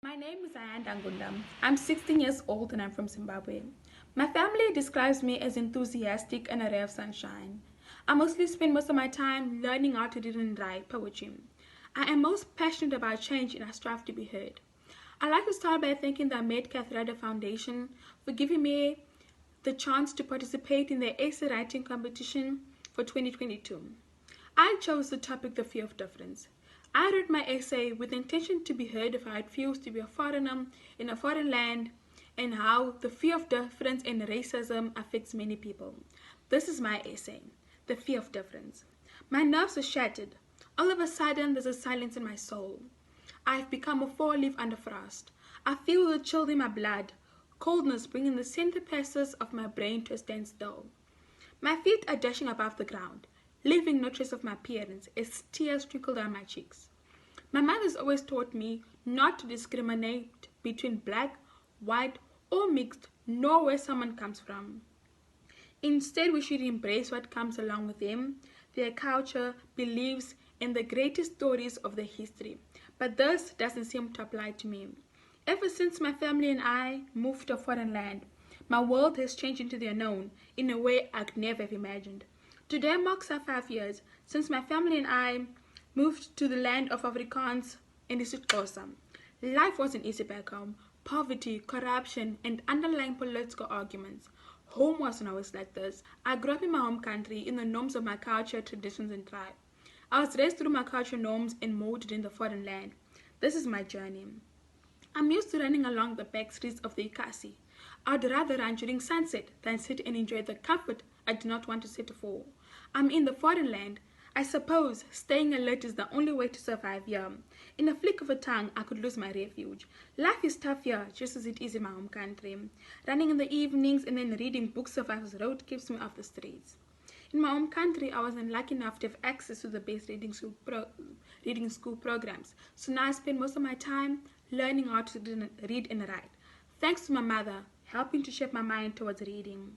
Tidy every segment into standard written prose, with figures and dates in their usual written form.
My name is Ayanda Ngunda. I'm 16 years old and I'm from Zimbabwe. My family describes me as enthusiastic and a ray of sunshine. I mostly spend most of my time learning how to read and write poetry. I am most passionate about change and I strive to be heard. I'd like to start by thanking the Ahmed Kathrada Foundation for giving me the chance to participate in the essay writing competition for 2022. I chose the topic The Fear of Difference. I wrote my essay with the intention to be heard of how it feels to be a foreigner in a foreign land and how the fear of difference and racism affects many people. This is my essay, The Fear of Difference. My nerves are shattered. All of a sudden, there's a silence in my soul. I've become a four-leaf under frost. I feel the chill in my blood, coldness bringing the center passes of my brain to a standstill. My feet are dashing above the ground, leaving no trace of my appearance as tears trickle down my cheeks. My mother's always taught me not to discriminate between black, white, or mixed, nor where someone comes from. Instead, we should embrace what comes along with them, their culture, beliefs, and the greatest stories of their history. But this doesn't seem to apply to me. Ever since my family and I moved to a foreign land, my world has changed into the unknown in a way I could never have imagined. Today marks our 5 years since my family and I moved to the land of Afrikaans and isiXhosa. Life wasn't easy back home. Poverty, corruption, and underlying political arguments. Home wasn't always like this. I grew up in my home country in the norms of my culture, traditions, and tribe. I was raised through my cultural norms and molded in the foreign land. This is my journey. I'm used to running along the back streets of the Ikasi. I'd rather run during sunset than sit and enjoy the comfort I do not want to settle for. I'm in the foreign land. I suppose staying alert is the only way to survive here. In a flick of a tongue, I could lose my refuge. Life is tough here, just as it is in my home country. Running in the evenings and then reading books survivors wrote keeps me off the streets. In my home country, I wasn't lucky enough to have access to the best reading school programs, so now I spend most of my time learning how to read and write. Thanks to my mother, helping to shape my mind towards reading.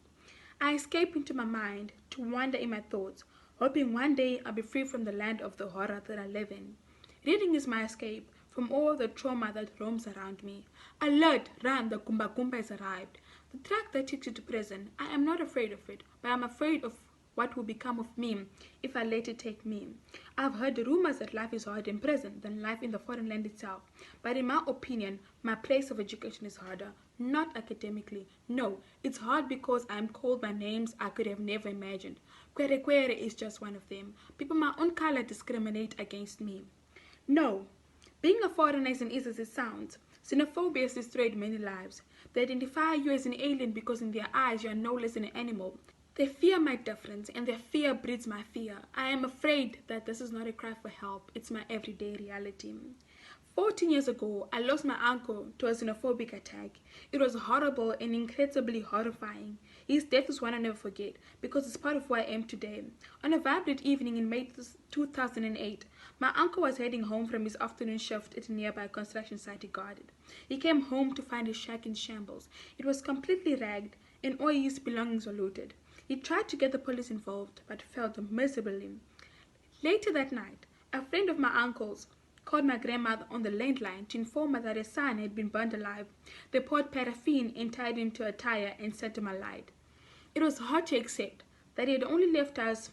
I escape into my mind to wander in my thoughts, hoping one day I'll be free from the land of the horror that I live in. Reading is my escape from all the trauma that roams around me. Alert, run, the Kumba Kumba has arrived. The track that takes you to prison, I am not afraid of it, but I'm afraid of what will become of me if I let it take me. I've heard rumors that life is harder in prison than life in the foreign land itself, but in my opinion, my place of education is harder, not academically. No, it's hard because I'm called by names I could have never imagined. Kwere Kwere is just one of them. People my own color discriminate against me. No, being a foreigner isn't easy as it sounds. Xenophobia has destroyed many lives. They identify you as an alien because in their eyes you are no less than an animal. They fear my difference, and their fear breeds my fear. I am afraid that this is not a cry for help. It's my everyday reality. 14 years ago, I lost my uncle to a xenophobic attack. It was horrible and incredibly horrifying. His death is one I never forget because it's part of who I am today. On a vibrant evening in May 2008, my uncle was heading home from his afternoon shift at a nearby construction site he guarded. He came home to find his shack in shambles. It was completely ragged and all his belongings were looted. He tried to get the police involved, but failed miserably. Later that night, a friend of my uncle's called my grandmother on the landline to inform her that her son had been burned alive. They poured paraffin and tied him to a tire and set him alight. It was hard to accept that he had only left us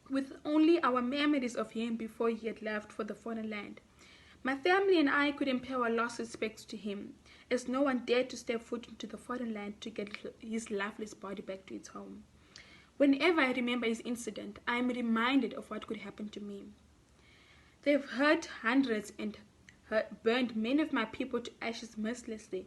with only our memories of him before he had left for the foreign land. My family and I couldn't pay our last respects to him, as no one dared to step foot into the foreign land to get his lifeless body back to its home. Whenever I remember his incident, I am reminded of what could happen to me. They've hurt hundreds and burned many of my people to ashes mercilessly,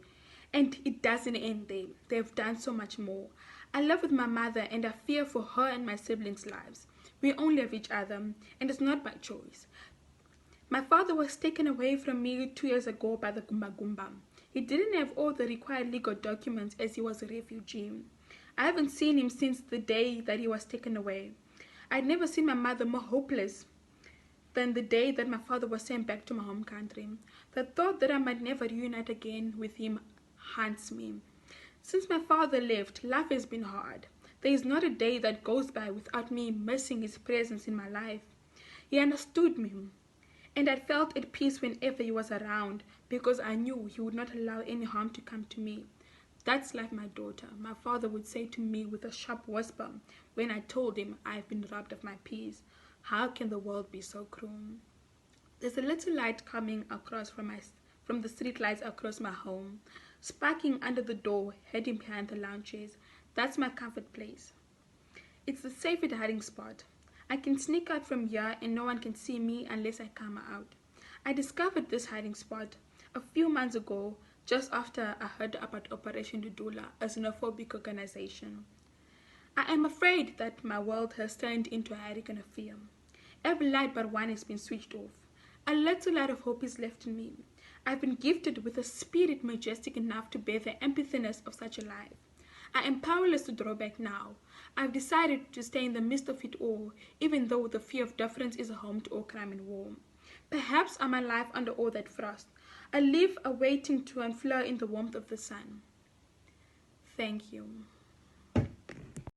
and it doesn't end there. They've done so much more. I live with my mother and I fear for her and my siblings' lives. We only have each other, and it's not by choice. My father was taken away from me 2 years ago by the Gumba Gumba. He didn't have all the required legal documents as he was a refugee. I haven't seen him since the day that he was taken away. I'd never seen my mother more hopeless than the day that my father was sent back to my home country. The thought that I might never reunite again with him haunts me. Since my father left, life has been hard. There is not a day that goes by without me missing his presence in my life. He understood me. and I felt at peace whenever he was around because I knew he would not allow any harm to come to me. That's like my daughter, my father would say to me with a sharp whisper when I told him I've been robbed of my peace. How can the world be so cruel? There's a little light coming across from the street lights across my home, sparking under the door, hiding behind the lounge chairs. That's my comfort place. It's the safest hiding spot. I can sneak out from here and no one can see me unless I come out. I discovered this hiding spot a few months ago, just after I heard about Operation Dudula, a xenophobic organization. I am afraid that my world has turned into a hurricane of fear. Every light but one has been switched off. A little light of hope is left in me. I've been gifted with a spirit majestic enough to bear the emptiness of such a life. I am powerless to draw back now. I've decided to stay in the midst of it all, even though the fear of difference is a home to all crime and war. Perhaps I'm alive under all that frost, a leaf awaiting to unfurl in the warmth of the sun. Thank you.